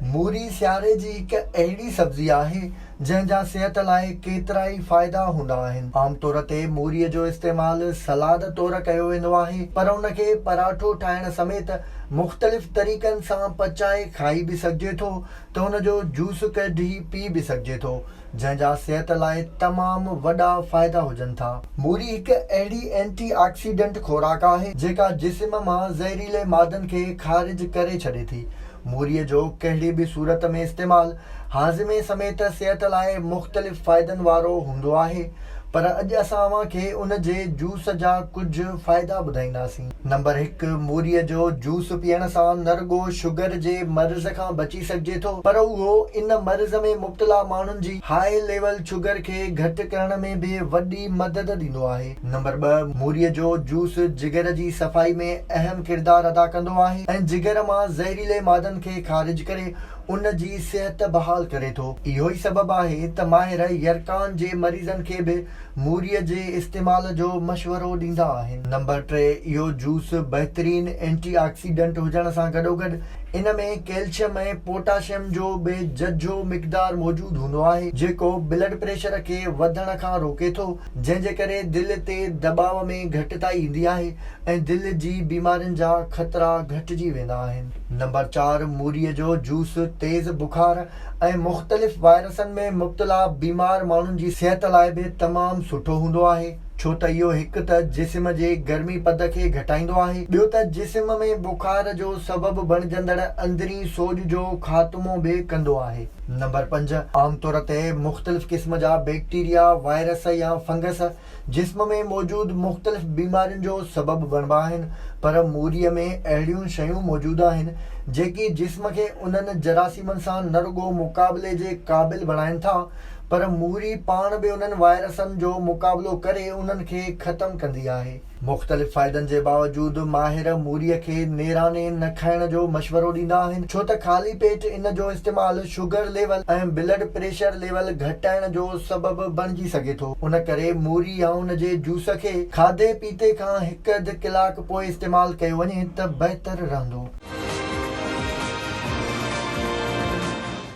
मूरी सियारे जी हिकु अहिड़ी सब्ज़ी आहे जंहिंजा सिहत लाइ केतिरा ई फ़ाइदा हूंदा आहिनि। आम तौर ते मूरीअ जो इस्तेमालु सलाद तौरु कयो वेंदो आहे, पर उनखे पराठो ठाहिण समेत मुख़्तलिफ़ तरीक़नि सां पचाए खाई बि सघिजे थो त उनजो जूस कढी पी बि सघिजे थो, जंहिंजा सिहत लाइ तमामु वॾा फ़ाइदा हुजनि था। मूरी हिकु अहिड़ी एंटी ऑक्सीडेंट खुराक आहे जेका जिस्म मां ज़हरीले मादनि खे ख़ारिज करे छॾे थी। मूरीअ जो कहिड़ी बि सूरत में इस्तेमालु हाज़िमे समेत सिहत लाइ मुख़्तलिफ़ फ़ाइदनि वारो हूंदो आहे, पर अॼु असां अव्हांखे उन जे जूस जा कुझु फ़ाइदा ॿुधाईंदासीं। नंबर 1, मूरीअ जो जूस पीअण सां न रुॻो शुगर जे मर्ज़ खां बची सघिजे थो, पर उहो इन मर्ज़ में मुब्तला माण्हुनि जी हाई लेवल शुगर खे घटि करण में बि वॾी मदद ॾींदो आहे। नंबर 2, मूरीअ जो जूस जिगर जी सफ़ाई में अहम किरदारु अदा कंदो आहे ऐं जिगर मां ज़हरीले मादनि खे ख़ारिज करे उन जी सिहत बहाल करे थो। इहो ई सबबु आहे त माहिर यरकान जे मरीज़नि खे बि मूरीअ जे इस्तेमाल जो मशवरो ॾींदा आहिनि। नंबर 3, इहो जूस बहितरीन एंटी ऑक्सीडेंट हुजण सां गॾोगॾु इन में कैल्शियम ऐं पोटाशियम जो बि झझो मिक़दार मौजूदु हूंदो आहे, जेको ब्लड प्रेशर खे वधण खां रोके थो, जंहिंजे करे दिलि ते दबाव में घटिताई ईंदी आहे ऐं दिलि जी बीमारियुनि जा ख़तरा घटिजी वेंदा आहिनि। नंबर 4, मूरीअ जो जूस तेज़ बुखार ऐं मुख़्तलिफ़ वायरसनि में मुब्तला बीमार माण्हुनि जी सिहत लाइ बि तमामु सुठो हूंदो आहे, छो त इहो हिकु त जिस्म जे गर्मी पद खे घटाईंदो आहे, ॿियो त जिस्म में बुखार जो सबबु बणिजंदड़ अंदरी सोज जो ख़ात्मो बि कंदो आहे। नंबर 5, आम तौर ते मुख़्तलिफ़ क़िस्म जा बैक्टीरिया, वायरस या फंगस जिस्म में मौजूदु मुख़्तलिफ़ बीमारियुनि जो सबबु बणिबा आहिनि, पर मूरीअ में अहिड़ियूं शयूं मौजूदु आहिनि जेकी जिस्म खे उन्हनि जरासीमनि सां न रुॻो मुक़ाबले जे क़ाबिल बणाइनि था, पर मूरी पाण बि उन्हनि वायरसनि जो मुक़ाबिलो करे उन्हनि खे ख़तमु कंदी आहे। मुख़्तलिफ़ फ़ाइदनि जे बावजूदि माहिर मूरीअ खे नेराने न खाइण जो मशवरो ॾींदा आहिनि, छो त ख़ाली पेट इन जो इस्तेमालु शुगर लेवल ऐं ब्लड प्रेशर लेवल घटाइण जो सबबु बणिजी सघे थो। उन करे मूरी या उन जे जूस खे खाधे पीते खां 1-2 कलाक पोइ इस्तेमालु कयो वञे त बहितरु रहंदो।